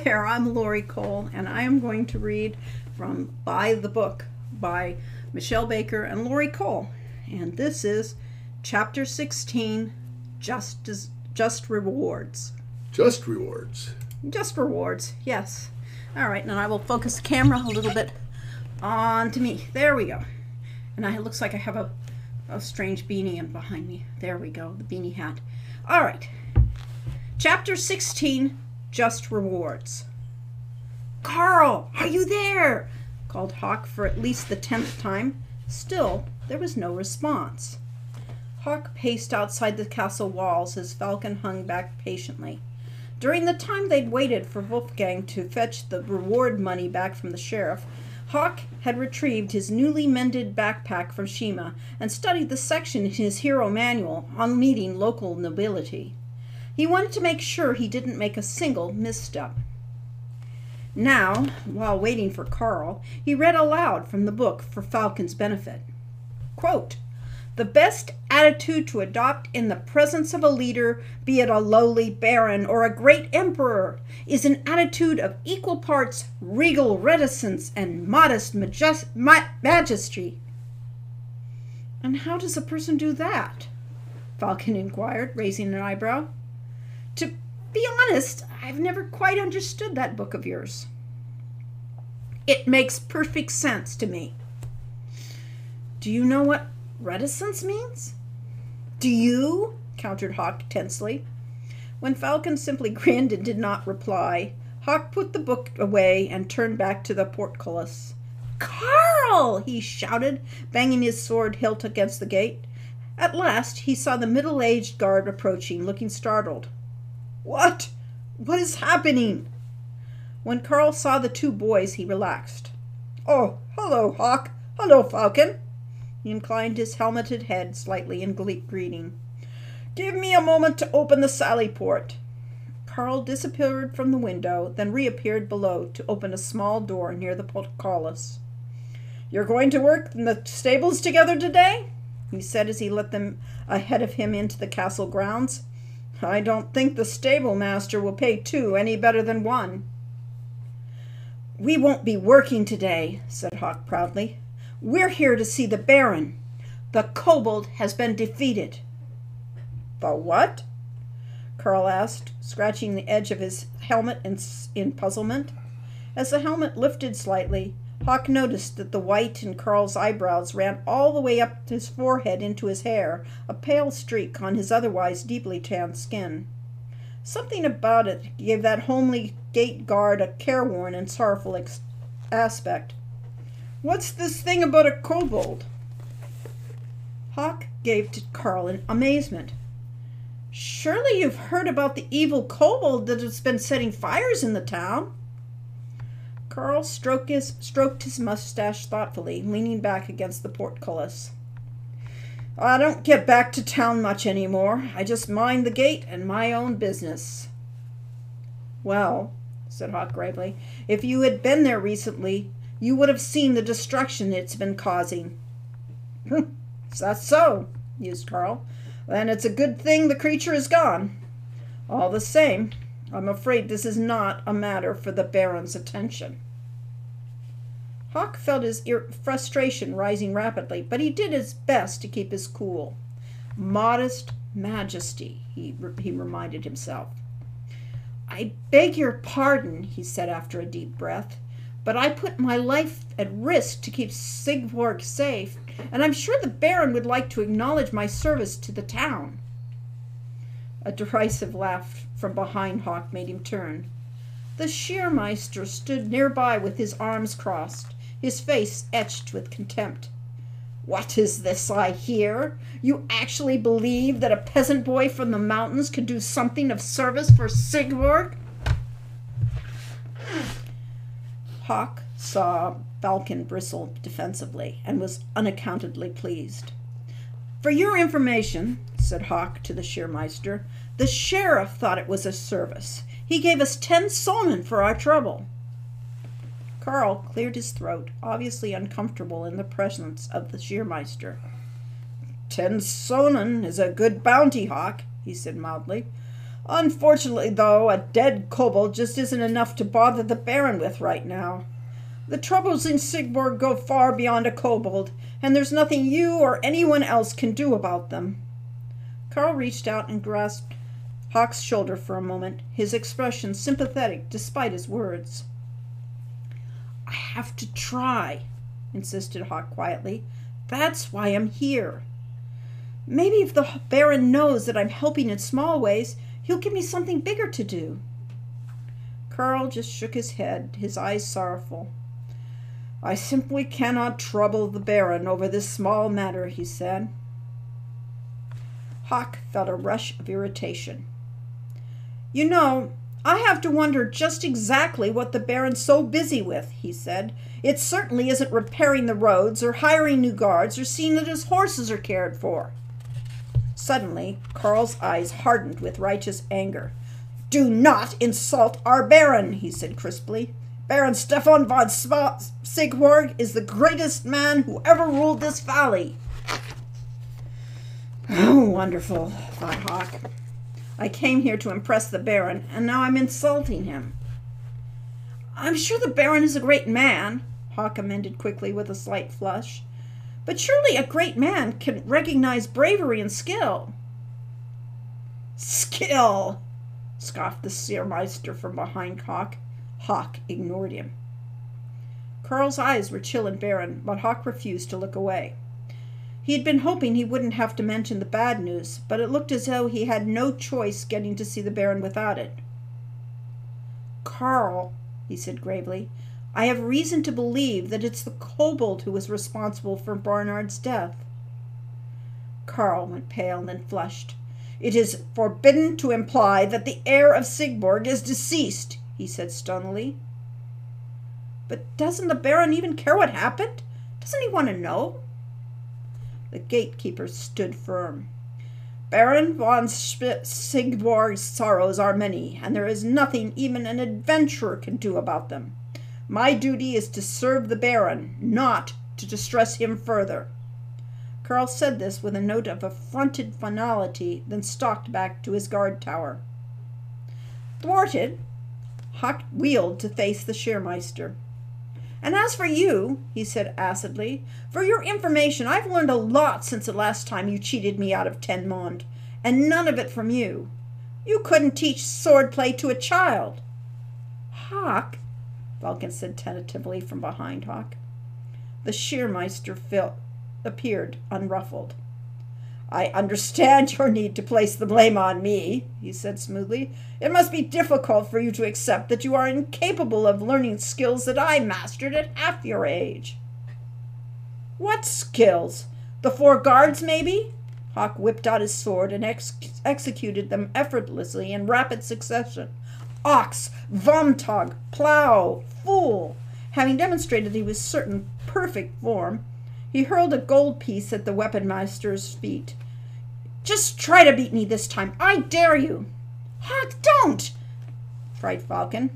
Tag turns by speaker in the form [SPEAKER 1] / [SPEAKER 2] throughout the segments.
[SPEAKER 1] there, I'm Lori Cole, and I am going to read from By the Book by Michelle Baker and Lori Cole. And this is Chapter 16, Just Rewards.
[SPEAKER 2] Just rewards.
[SPEAKER 1] Just rewards, yes. All right, now I will focus the camera a little bit onto me. There we go. And it looks like I have a strange beanie in behind me. There we go, the beanie hat. All right. Chapter 16, Just Rewards. "Carl, are you there?" called Hawk for at least the 10th time. Still, there was no response. Hawk paced outside the castle walls, his falcon hung back patiently. During the time they'd waited for Wolfgang to fetch the reward money back from the sheriff, Hawk had retrieved his newly mended backpack from Shima and studied the section in his hero manual on meeting local nobility. He wanted to make sure he didn't make a single misstep. Now, while waiting for Carl, he read aloud from the book for Falcon's benefit. Quote, "The best attitude to adopt in the presence of a leader, be it a lowly baron or a great emperor, is an attitude of equal parts regal reticence and modest majesty." "And how does a person do that?" Falcon inquired, raising an eyebrow. "To be honest, I've never quite understood that book of yours." "It makes perfect sense to me." "Do you know what reticence means?" "Do you?" countered Hawk tensely. When Falcon simply grinned and did not reply, Hawk put the book away and turned back to the portcullis. "Carl!" he shouted, banging his sword hilt against the gate. At last he saw the middle-aged guard approaching, looking startled. What is happening?" When Carl saw the two boys, he relaxed. "Oh, hello, Hawk. Hello, Falcon." He inclined his helmeted head slightly in greeting. "Give me a moment to open the sally port." Carl disappeared from the window, then reappeared below to open a small door near the portcullis. "You're going to work in the stables together today?" he said as he let them ahead of him into the castle grounds. "I don't think the stable master will pay two any better than one." "We won't be working today," said Hawk proudly. "We're here to see the Baron. The kobold has been defeated." "The what?" Carl asked, scratching the edge of his helmet in puzzlement. As the helmet lifted slightly, Hawk noticed that the white in Carl's eyebrows ran all the way up his forehead into his hair, a pale streak on his otherwise deeply tanned skin. Something about it gave that homely gate guard a careworn and sorrowful aspect. "What's this thing about a kobold?" Hawk gave to Carl in amazement. "Surely you've heard about the evil kobold that has been setting fires in the town?" Carl stroked his mustache thoughtfully, leaning back against the portcullis. "I don't get back to town much anymore. I just mind the gate and my own business." "Well," said Hawk gravely, "if you had been there recently, you would have seen the destruction it's been causing." "Is that so?" mused Carl. "Then it's a good thing the creature is gone. All the same, I'm afraid this is not a matter for the Baron's attention." Hawk felt his frustration rising rapidly, but he did his best to keep his cool. Modest majesty, he reminded himself. "I beg your pardon," he said after a deep breath, "but I put my life at risk to keep Siegburg safe, and I'm sure the Baron would like to acknowledge my service to the town." A derisive laugh from behind Hawk made him turn. The Schiermeister stood nearby with his arms crossed, his face etched with contempt. "What is this I hear? You actually believe that a peasant boy from the mountains could do something of service for Siegburg?" Hawk saw Falcon bristle defensively and was unaccountably pleased. "For your information," said Hawk to the Schiermeister, "the sheriff thought it was a service. He gave us 10 sonnen for our trouble." Carl cleared his throat, obviously uncomfortable in the presence of the Schiermeister. 10 sonnen is a good bounty, Hawk, he said mildly. Unfortunately, though, a dead kobold just isn't enough to bother the Baron with right now. The troubles in Siegburg go far beyond a kobold, and there's nothing you or anyone else can do about them." Carl reached out and grasped Hawk's shoulder for a moment, his expression sympathetic despite his words. "I have to try," insisted Hawk quietly. "That's why I'm here. Maybe if the Baron knows that I'm helping in small ways, he'll give me something bigger to do." Carl just shook his head, his eyes sorrowful. "I simply cannot trouble the Baron over this small matter," he said. Hawk felt a rush of irritation. "You know, I have to wonder just exactly what the Baron's so busy with," he said. "It certainly isn't repairing the roads or hiring new guards or seeing that his horses are cared for." Suddenly, Carl's eyes hardened with righteous anger. "Do not insult our Baron," he said crisply. "Baron Stefan von Siegburg is the greatest man who ever ruled this valley." "Oh, wonderful," thought Hawk. "I came here to impress the Baron, and now I'm insulting him." "I'm sure the Baron is a great man," Hawk amended quickly with a slight flush. "But surely a great man can recognize bravery and skill." "Skill!" scoffed the Seermeister from behind Hawk. Hawk ignored him. Carl's eyes were chill and barren, but Hawk refused to look away. He had been hoping he wouldn't have to mention the bad news, but it looked as though he had no choice getting to see the Baron without it. "Carl," he said gravely, "I have reason to believe that it's the kobold who was responsible for Barnard's death." Carl went pale and then flushed. "It is forbidden to imply that the heir of Siegburg is deceased," he said stonily. "But doesn't the Baron even care what happened? Doesn't he want to know?" The gatekeeper stood firm. "Baron von Siegburg's sorrows are many, and there is nothing even an adventurer can do about them. My duty is to serve the Baron, not to distress him further." Carl said this with a note of affronted finality, then stalked back to his guard tower. Thwarted, Hawk wheeled to face the Shearmeister. "And as for you," he said acidly, "for your information, I've learned a lot since the last time you cheated me out of 10 monde, and none of it from you. You couldn't teach swordplay to a child." "Hawk," Falcon said tentatively from behind Hawk. The Shearmeister appeared unruffled. "I understand your need to place the blame on me," he said smoothly. "It must be difficult for you to accept that you are incapable of learning skills that I mastered at half your age." "What skills? The 4 guards, maybe?" Hawk whipped out his sword and executed them effortlessly in rapid succession. Ox, Vomtog, plow, fool. Having demonstrated he was certain perfect form, he hurled a gold piece at the weaponmaster's feet. "Just try to beat me this time. I dare you." "Hawk, don't!" cried Falcon.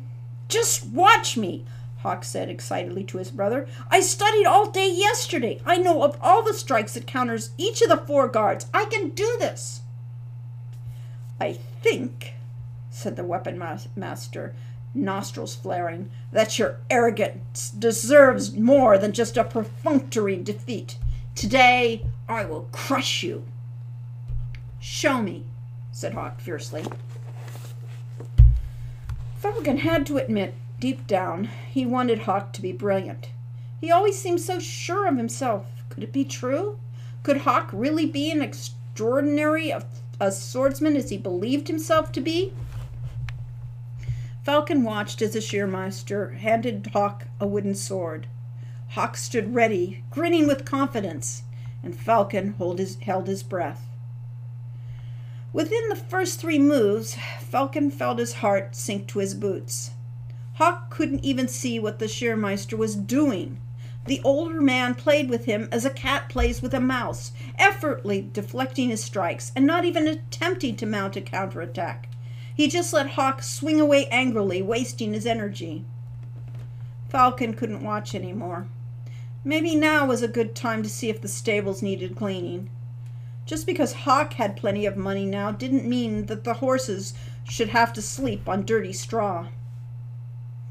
[SPEAKER 1] "Just watch me," Hawk said excitedly to his brother. "I studied all day yesterday. I know of all the strikes that counters each of the 4 guards. I can do this." "I think," said the weaponmaster, nostrils flaring, "that your arrogance deserves more than just a perfunctory defeat. Today I will crush you." "Show me," said Hawk fiercely. Falcon had to admit, deep down, he wanted Hawk to be brilliant. He always seemed so sure of himself. Could it be true? Could Hawk really be as extraordinary a swordsman as he believed himself to be? Falcon watched as the Shearmeister handed Hawk a wooden sword. Hawk stood ready, grinning with confidence, and Falcon held his breath. Within the first 3 moves, Falcon felt his heart sink to his boots. Hawk couldn't even see what the Shearmeister was doing. The older man played with him as a cat plays with a mouse, effortlessly deflecting his strikes and not even attempting to mount a counterattack. He just let Hawk swing away angrily, wasting his energy. Falcon couldn't watch anymore. Maybe now was a good time to see if the stables needed cleaning. Just because Hawk had plenty of money now didn't mean that the horses should have to sleep on dirty straw.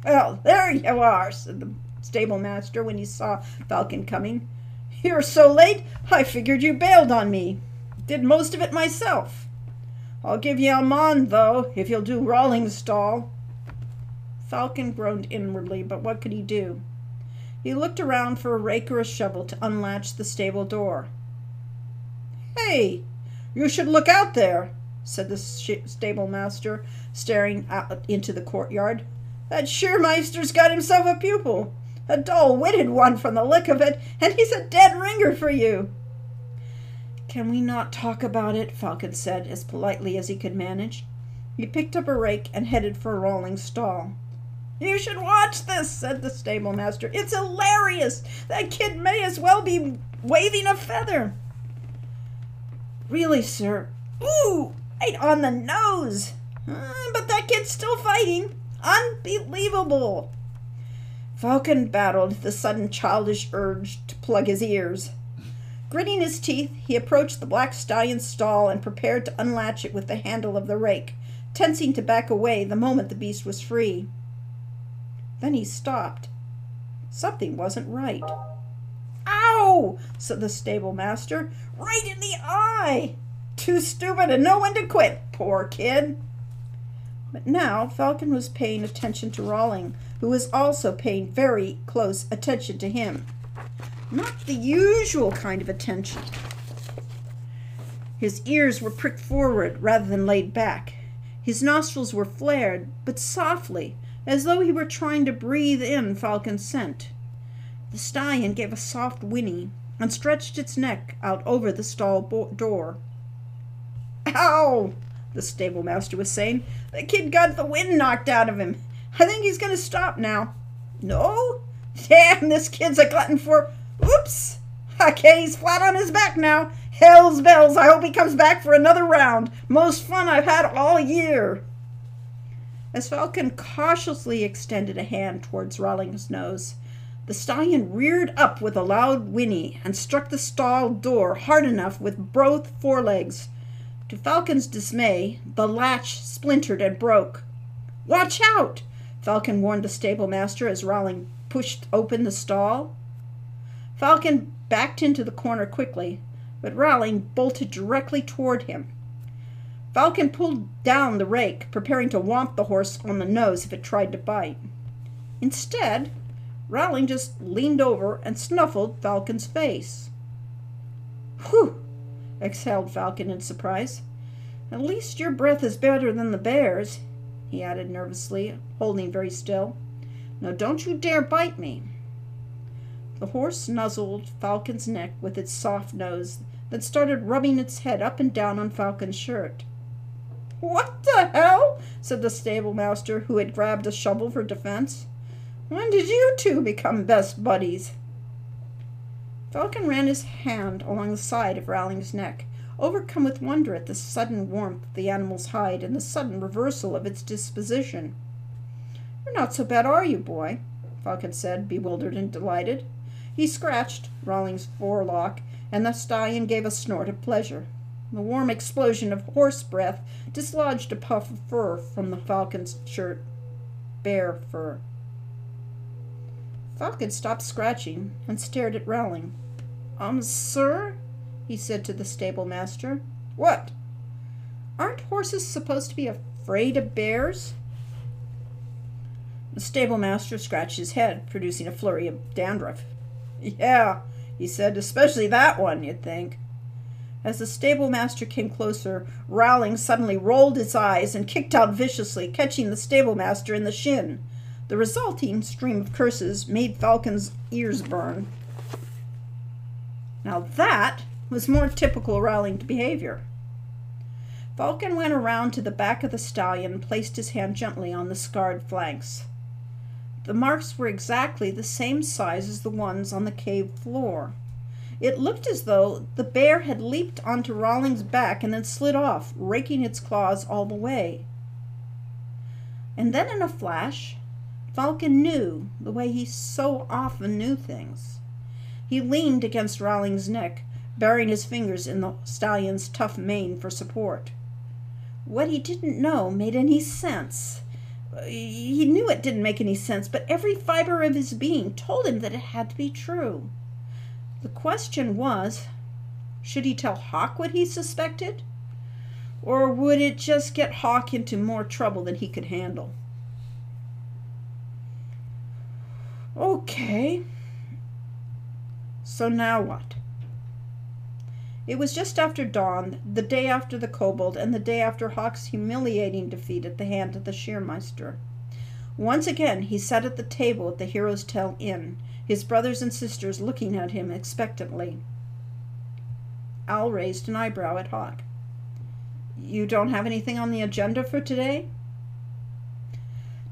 [SPEAKER 1] "Well, there you are," said the stable master when he saw Falcon coming. "You're so late, I figured you bailed on me. Did most of it myself. I'll give you a mon, though, if you'll do Rawlings' stall." Falcon groaned inwardly, but what could he do? He looked around for a rake or a shovel to unlatch the stable door. "Hey, you should look out there," said the stable master, staring out into the courtyard. "That Shearmeister's got himself a pupil, a dull-witted one from the lick of it, and he's a dead ringer for you." "Can we not talk about it?" Falcon said, as politely as he could manage. He picked up a rake and headed for Rawlings' stall. "You should watch this," said the stable master. "It's hilarious. That kid may as well be waving a feather." "Really, sir?" "Ooh, right on the nose. But that kid's still fighting. Unbelievable." Falcon battled the sudden childish urge to plug his ears. Gritting his teeth, he approached the black stallion's stall and prepared to unlatch it with the handle of the rake, tensing to back away the moment the beast was free. Then he stopped. Something wasn't right. "Ow!" said the stable master. "Right in the eye! Too stupid and know when to quit, poor kid." But now Falcon was paying attention to Rawling, who was also paying very close attention to him. Not the usual kind of attention. His ears were pricked forward rather than laid back. His nostrils were flared, but softly, as though he were trying to breathe in Falcon's scent. The stallion gave a soft whinny and stretched its neck out over the stall door. "Ow!" the stable master was saying. "The kid got the wind knocked out of him. I think he's going to stop now." "No? Damn, this kid's a glutton for... Oops! Okay, he's flat on his back now. Hell's bells, I hope he comes back for another round. Most fun I've had all year." As Falcon cautiously extended a hand towards Rawlings' nose, the stallion reared up with a loud whinny and struck the stall door hard enough with both forelegs. To Falcon's dismay, the latch splintered and broke. "Watch out!" Falcon warned the stable master as Rawling pushed open the stall. Falcon backed into the corner quickly, but Rawling bolted directly toward him. Falcon pulled down the rake, preparing to whomp the horse on the nose if it tried to bite. Instead, Rawling just leaned over and snuffled Falcon's face. "Whew!" exhaled Falcon in surprise. "At least your breath is better than the bear's," he added nervously, holding very still. "Now don't you dare bite me." The horse nuzzled Falcon's neck with its soft nose, then started rubbing its head up and down on Falcon's shirt. "What the hell?" said the stable master, who had grabbed a shovel for defense. "When did you two become best buddies?" Falcon ran his hand along the side of Rawling's neck, overcome with wonder at the sudden warmth of the animal's hide and the sudden reversal of its disposition. "You're not so bad, are you, boy?" Falcon said, bewildered and delighted. He scratched Rawlings' forelock, and the stallion gave a snort of pleasure. The warm explosion of horse breath dislodged a puff of fur from the Falcon's shirt. Bear fur. Falcon stopped scratching and stared at Rawling. Sir?" he said to the stable master. "What? Aren't horses supposed to be afraid of bears?" The stable master scratched his head, producing a flurry of dandruff. "Yeah," he said, "especially that one, you'd think." As the stable master came closer, Rawling suddenly rolled his eyes and kicked out viciously, catching the stable master in the shin. The resulting stream of curses made Falcon's ears burn. Now that was more typical Rawling behavior. Falcon went around to the back of the stallion and placed his hand gently on the scarred flanks. The marks were exactly the same size as the ones on the cave floor. It looked as though the bear had leaped onto Rawling's back and then slid off, raking its claws all the way. And then in a flash, Falcon knew the way he so often knew things. He leaned against Rawling's neck, burying his fingers in the stallion's tough mane for support. what he didn't know made any sense. He knew it didn't make any sense, but every fiber of his being told him that it had to be true. The question was, should he tell Hawk what he suspected? Or would it just get Hawk into more trouble than he could handle? Okay. So now what? It was just after dawn, the day after the kobold, and the day after Hawk's humiliating defeat at the hand of the shearmeister. Once again he sat at the table at the Hero's Tale Inn, his brothers and sisters looking at him expectantly. Al raised an eyebrow at Hawk. You don't have anything on the agenda for today?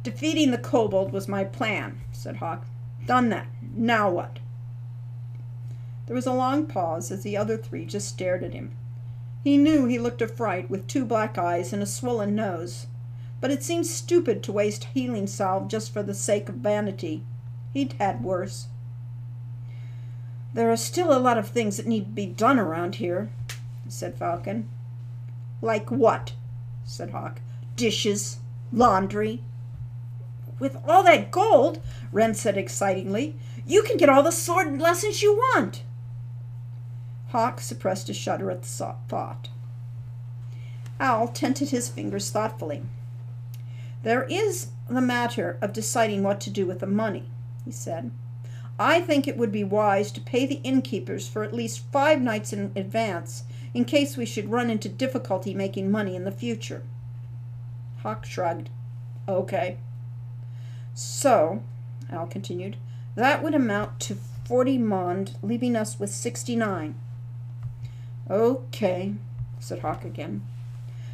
[SPEAKER 1] Defeating the kobold was my plan, said Hawk. Done that. Now what? There was a long pause as the other three just stared at him. He knew he looked a fright with 2 black eyes and a swollen nose, but it seemed stupid to waste healing salve just for the sake of vanity. He'd had worse. There are still a lot of things that need to be done around here, said Falcon. Like what? Said Hawk. Dishes, laundry. With all that gold, Wren said excitingly, you can get all the sword lessons you want. Hawk suppressed a shudder at the thought. Al tented his fingers thoughtfully. There is the matter of deciding what to do with the money, he said. I think it would be wise to pay the innkeepers for at least 5 nights in advance, in case we should run into difficulty making money in the future. Hawk shrugged. Okay. So, Al continued, that would amount to 40 mond, leaving us with 69. Okay, said Hawk again.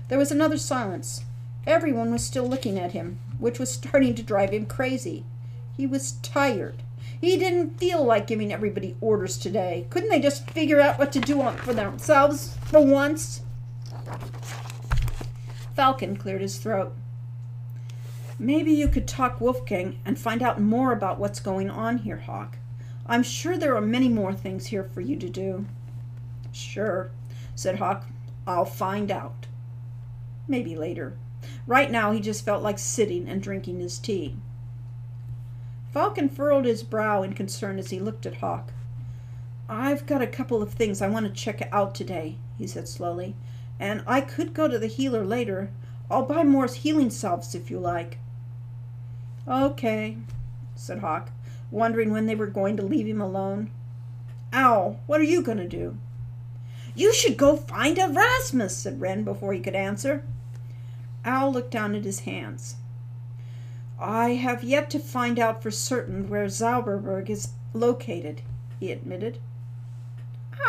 [SPEAKER 1] There was another silence. Everyone was still looking at him, which was starting to drive him crazy. He was tired. He didn't feel like giving everybody orders today. Couldn't they just figure out what to do for themselves for once? Falcon cleared his throat. Maybe you could talk Wolfgang and find out more about what's going on here, Hawk. I'm sure there are many more things here for you to do. Sure, said Hawk. I'll find out. Maybe later. Right now he just felt like sitting and drinking his tea. Falcon furrowed his brow in concern as he looked at Hawk. I've got a couple of things I want to check out today, he said slowly, and I could go to the healer later. I'll buy more healing salves if you like. Okay, said Hawk, wondering when they were going to leave him alone. Owl, what are you going to do? You should go find Erasmus, said Wren before he could answer. Owl looked down at his hands. I have yet to find out for certain where Zauberberg is located, he admitted.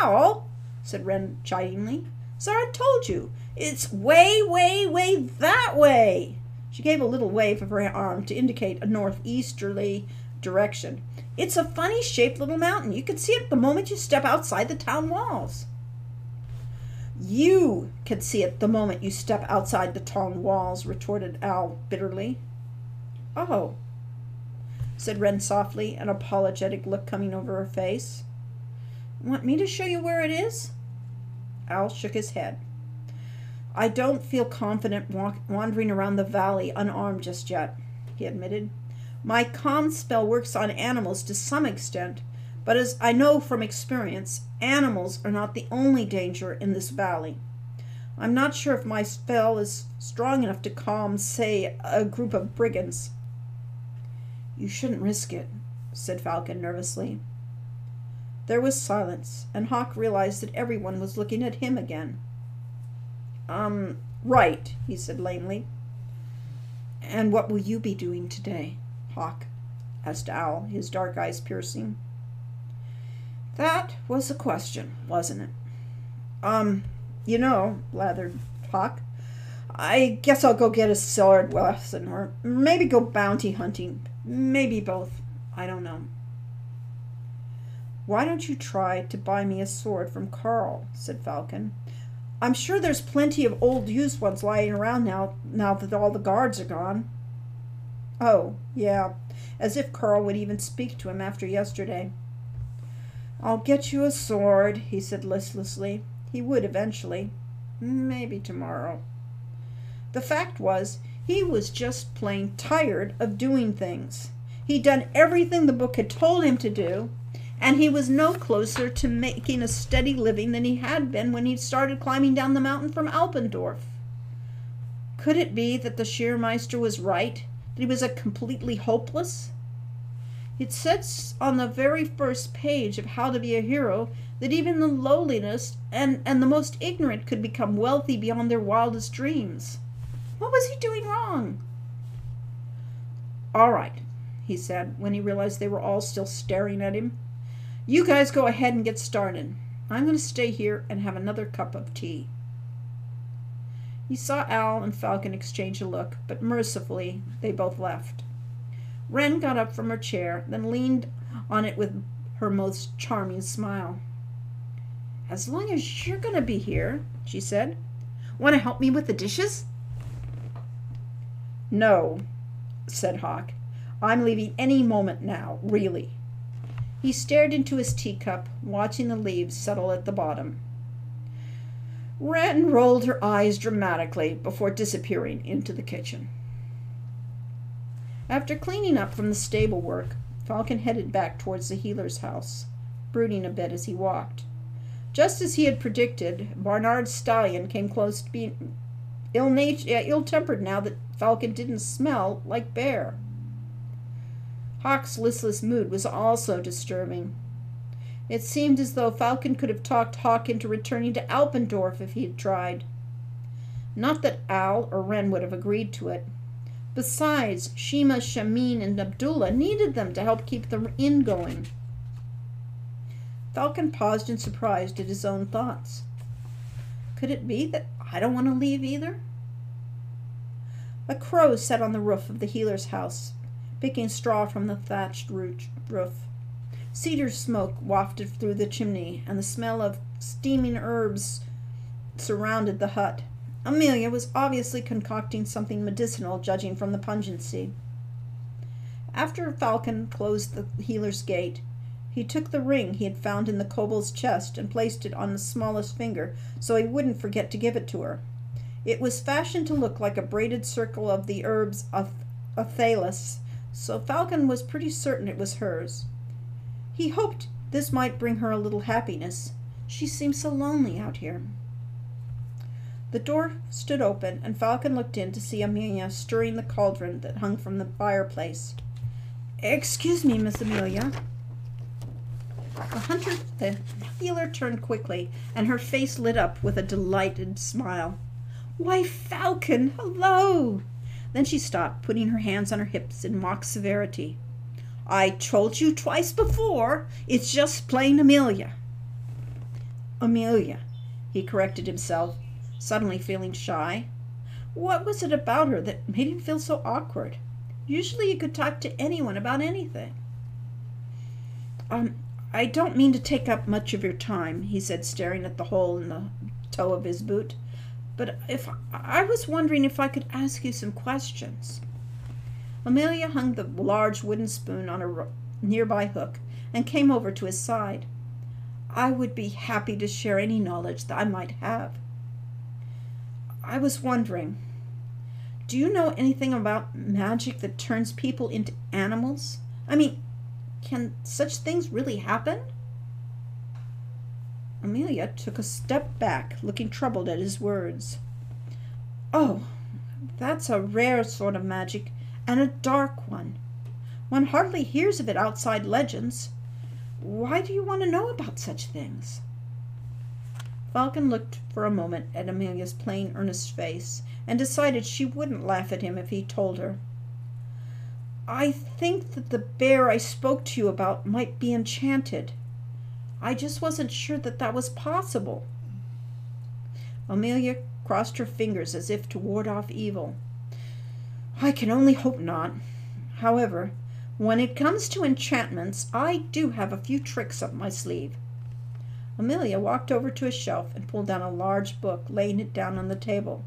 [SPEAKER 1] Owl, said Wren chidingly. Zara told you. It's way, way, way that way. She gave a little wave of her arm to indicate a northeasterly direction. It's a funny-shaped little mountain. You can see it the moment you step outside the town walls. You can see it the moment you step outside the town walls, retorted Owl bitterly. Oh, said Wren softly, an apologetic look coming over her face. Want me to show you where it is? Owl shook his head. I don't feel confident wandering around the valley unarmed just yet, he admitted. My comm spell works on animals to some extent, but as I know from experience, animals are not the only danger in this valley. I'm not sure if my spell is strong enough to calm, say, a group of brigands. You shouldn't risk it, said Falcon nervously. There was silence, and Hawk realized that everyone was looking at him again. Right, he said lamely. And what will you be doing today, Hawk? Asked Owl, his dark eyes piercing. That was the question, wasn't it? You know, lathered Hawk, I guess I'll go get a sword lesson, or maybe go bounty hunting. Maybe both. I don't know. Why don't you try to buy me a sword from Carl, said Falcon. I'm sure there's plenty of old used ones lying around now that all the guards are gone. Oh, yeah, as if Carl would even speak to him after yesterday. I'll get you a sword, he said listlessly. He would eventually. Maybe tomorrow. The fact was, he was just plain tired of doing things. He'd done everything the book had told him to do, and he was no closer to making a steady living than he had been when he started climbing down the mountain from Alpendorf. Could it be that the Schirrmeister was right, that he was completely hopeless? It says on the very first page of How to Be a Hero that even the lowliest and the most ignorant could become wealthy beyond their wildest dreams. What was he doing wrong? "All right," he said, when he realized they were all still staring at him. "You guys go ahead and get started. I'm going to stay here and have another cup of tea." He saw Al and Falcon exchange a look, but mercifully they both left. Wren got up from her chair, then leaned on it with her most charming smile. "As long as you're going to be here," she said. "Want to help me with the dishes?" "No," said Hawk. "I'm leaving any moment now, really." He stared into his teacup, watching the leaves settle at the bottom. Wren rolled her eyes dramatically before disappearing into the kitchen. After cleaning up from the stable work, Falcon headed back towards the healer's house, brooding a bit as he walked. Just as he had predicted, Barnard's stallion came close to being ill-tempered now that Falcon didn't smell like bear. Hawk's listless mood was also disturbing. It seemed as though Falcon could have talked Hawk into returning to Alpendorf if he had tried. Not that Al or Wren would have agreed to it. Besides, Shima, Shamin, and Abdullah needed them to help keep the inn going. Falcon paused in surprise at his own thoughts. Could it be that I don't want to leave either? A crow sat on the roof of the healer's house, picking straw from the thatched roof. Cedar smoke wafted through the chimney, and the smell of steaming herbs surrounded the hut. Amelia was obviously concocting something medicinal, judging from the pungency. After Falcon closed the healer's gate, he took the ring he had found in the kobold's chest and placed it on the smallest finger so he wouldn't forget to give it to her. It was fashioned to look like a braided circle of the herbs Athelas, so Falcon was pretty certain it was hers. He hoped this might bring her a little happiness. She seemed so lonely out here. The door stood open, and Falcon looked in to see Amelia stirring the cauldron that hung from the fireplace. "Excuse me, Miss Amelia." The healer turned quickly, and her face lit up with a delighted smile. "Why, Falcon, hello!" Then she stopped, putting her hands on her hips in mock severity. "I told you twice before. It's just plain Amelia." "Amelia," he corrected himself, suddenly feeling shy. What was it about her that made him feel so awkward? Usually he could talk to anyone about anything. I don't mean to take up much of your time," he said, staring at the hole in the toe of his boot. "But I was wondering if I could ask you some questions." Amelia hung the large wooden spoon on a nearby hook and came over to his side. "I would be happy to share any knowledge that I might have. I was wondering, do you know anything about magic that turns people into animals? I mean, can such things really happen?" Amelia took a step back, looking troubled at his words. "Oh, that's a rare sort of magic, and a dark one. One hardly hears of it outside legends. Why do you want to know about such things?" Falcon looked for a moment at Amelia's plain, earnest face, and decided she wouldn't laugh at him if he told her. "I think that the bear I spoke to you about might be enchanted. I just wasn't sure that was possible." Amelia crossed her fingers as if to ward off evil. "I can only hope not. However, when it comes to enchantments, I do have a few tricks up my sleeve." Amelia walked over to a shelf and pulled down a large book, laying it down on the table.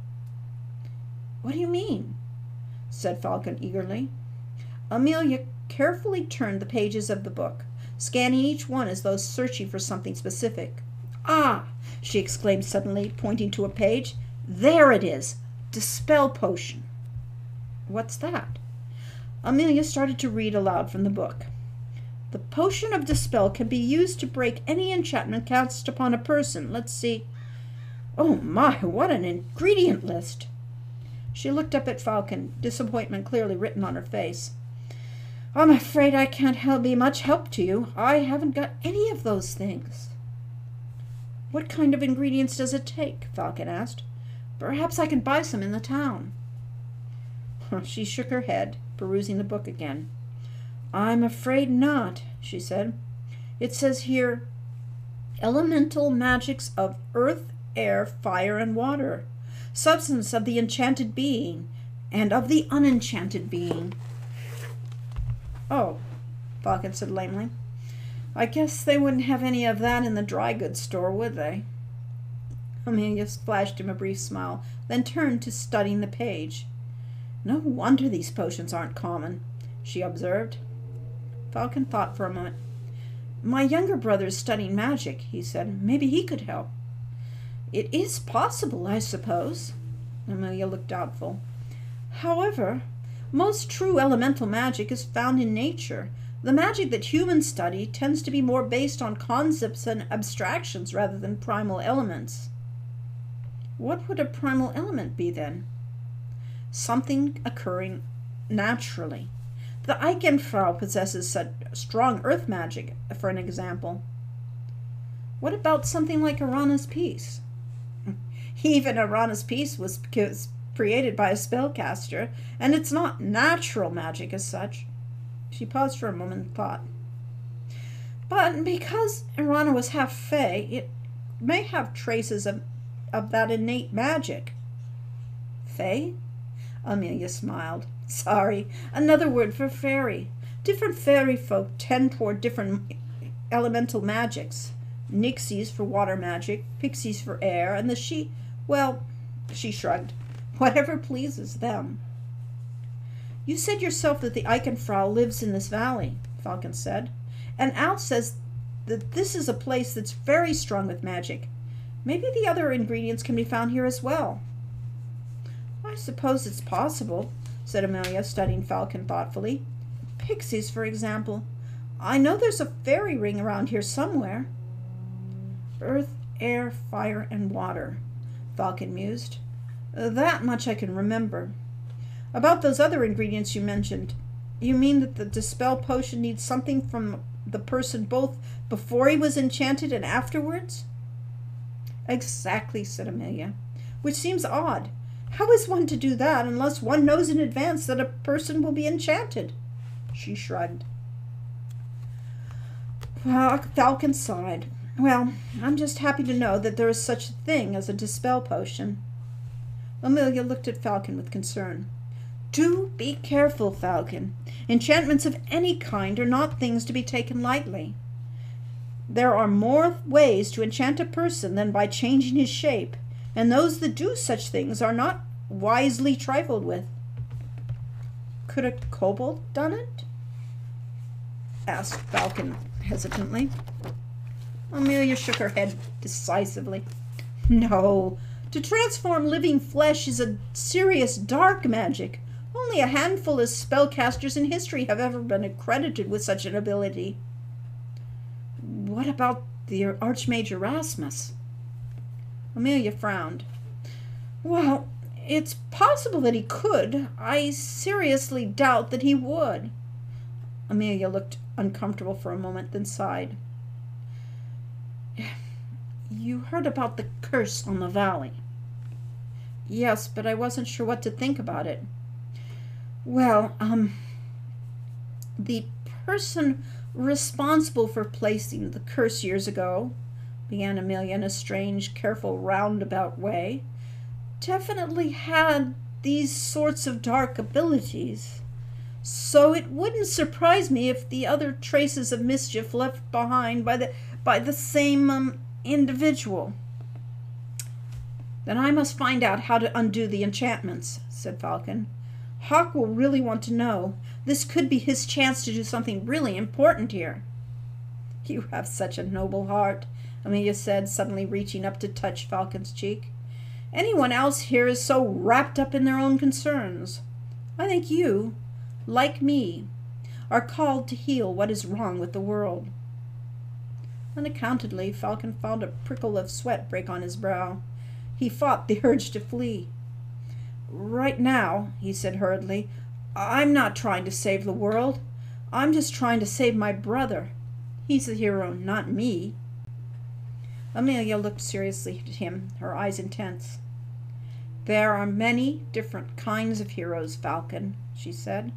[SPEAKER 1] "What do you mean?" said Falcon eagerly. Amelia carefully turned the pages of the book, scanning each one as though searching for something specific. "Ah!" she exclaimed suddenly, pointing to a page. "There it is! Dispel potion. What's that? Amelia started to read aloud from the book. The potion of dispel can be used to break any enchantment cast upon a person. Let's see. Oh my, what an ingredient list! She looked up at Falcon, disappointment clearly written on her face. I'm afraid I can't be much help to you. I haven't got any of those things. What kind of ingredients does it take? Falcon asked. Perhaps I can buy some in the town. She shook her head, perusing the book again. I'm afraid not, she said. It says here, elemental magics of earth, air, fire, and water, substance of the enchanted being and of the unenchanted being. Oh, Falcon said lamely. I guess they wouldn't have any of that in the dry goods store, would they? Amelia flashed him a brief smile, then turned to studying the page. No wonder these potions aren't common, she observed. Falcon thought for a moment. My younger brother is studying magic, he said. Maybe he could help. It is possible, I suppose. Amelia looked doubtful. However, most true elemental magic is found in nature. The magic that humans study tends to be more based on concepts and abstractions rather than primal elements. What would a primal element be, then? Something occurring naturally. The Eichenfrau possesses such strong earth magic, for an example. What about something like Arana's Peace? Even Arana's Peace was created by a spellcaster, and it's not natural magic as such. She paused for a moment and thought. But because Arana was half Fae, it may have traces of that innate magic. Fae? Amelia smiled. Sorry, another word for fairy. Different fairy folk tend toward different elemental magics. Nixies for water magic, pixies for air, and she shrugged. Whatever pleases them. You said yourself that the Eichenfrau lives in this valley, Falcon said. And Al says that this is a place that's very strong with magic. Maybe the other ingredients can be found here as well. I suppose it's possible, said Amelia, studying Falcon thoughtfully. Pixies, for example. I know there's a fairy ring around here somewhere. Earth, air, fire, and water, Falcon mused. That much I can remember. About those other ingredients you mentioned, you mean that the dispel potion needs something from the person both before he was enchanted and afterwards? Exactly, said Amelia, which seems odd. How is one to do that unless one knows in advance that a person will be enchanted? She shrugged. Falcon sighed. Well, I'm just happy to know that there is such a thing as a dispel potion. Amelia looked at Falcon with concern. Do be careful, Falcon. Enchantments of any kind are not things to be taken lightly. There are more ways to enchant a person than by changing his shape, and those that do such things are not wisely trifled with. Could a kobold done it? Asked Falcon hesitantly. Amelia shook her head decisively. No, to transform living flesh is a serious dark magic. Only a handful of spellcasters in history have ever been accredited with such an ability. What about the Archmage Erasmus? Amelia frowned. Well, it's possible that he could. I seriously doubt that he would. Amelia looked uncomfortable for a moment, then sighed. You heard about the curse on the valley. Yes, but I wasn't sure what to think about it. Well, the person responsible for placing the curse years ago, began Amelia in a strange, careful, roundabout way, definitely had these sorts of dark abilities. So it wouldn't surprise me if the other traces of mischief left behind by the same individual. Then I must find out how to undo the enchantments, said Falcon. Hawk will really want to know. This could be his chance to do something really important here. You have such a noble heart, Amelia said, suddenly reaching up to touch Falcon's cheek. Anyone else here is so wrapped up in their own concerns. I think you, like me, are called to heal what is wrong with the world." Unaccountably, Falcon found a prickle of sweat break on his brow. He fought the urge to flee. "Right now," he said hurriedly, "I'm not trying to save the world. I'm just trying to save my brother. He's the hero, not me." Amelia looked seriously at him, her eyes intense. "There are many different kinds of heroes, Falcon," she said.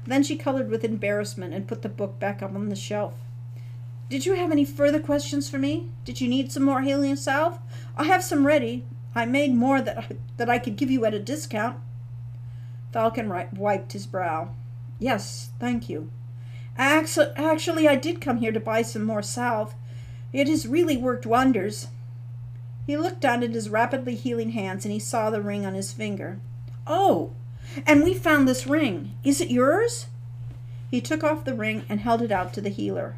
[SPEAKER 1] Then she colored with embarrassment and put the book back up on the shelf. "Did you have any further questions for me? Did you need some more healing salve? I have some ready. I made more that I could give you at a discount." Falcon wiped his brow. "Yes, thank you. Actually, I did come here to buy some more salve. It has really worked wonders." He looked down at his rapidly healing hands, and he saw the ring on his finger. "Oh, and we found this ring. Is it yours?" He took off the ring and held it out to the healer.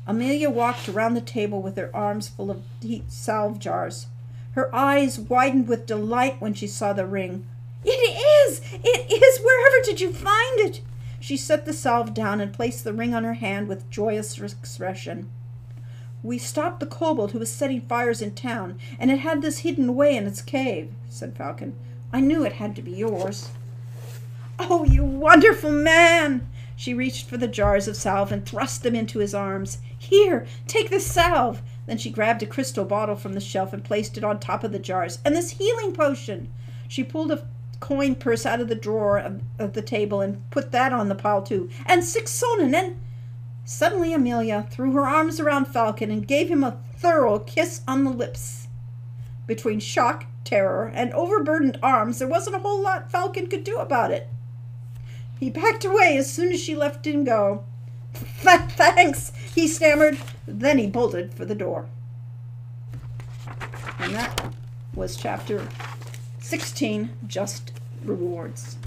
[SPEAKER 1] Amelia walked around the table with her arms full of salve jars. Her eyes widened with delight when she saw the ring. "It is! It is! Wherever did you find it?" She set the salve down and placed the ring on her hand with joyous expression. "We stopped the kobold who was setting fires in town, and it had this hidden away in its cave," said Falcon. "I knew it had to be yours." "Oh, you wonderful man!" She reached for the jars of salve and thrust them into his arms. "Here, take this salve." Then she grabbed a crystal bottle from the shelf and placed it on top of the jars. "And this healing potion." She pulled a coin purse out of the drawer of the table and put that on the pile too. "And 6 sonen, and—" Suddenly Amelia threw her arms around Falcon and gave him a thorough kiss on the lips. Between shock, terror, and overburdened arms, there wasn't a whole lot Falcon could do about it. He backed away as soon as she let him go. "Thanks," he stammered. Then he bolted for the door. And that was chapter 16, Just Rewards.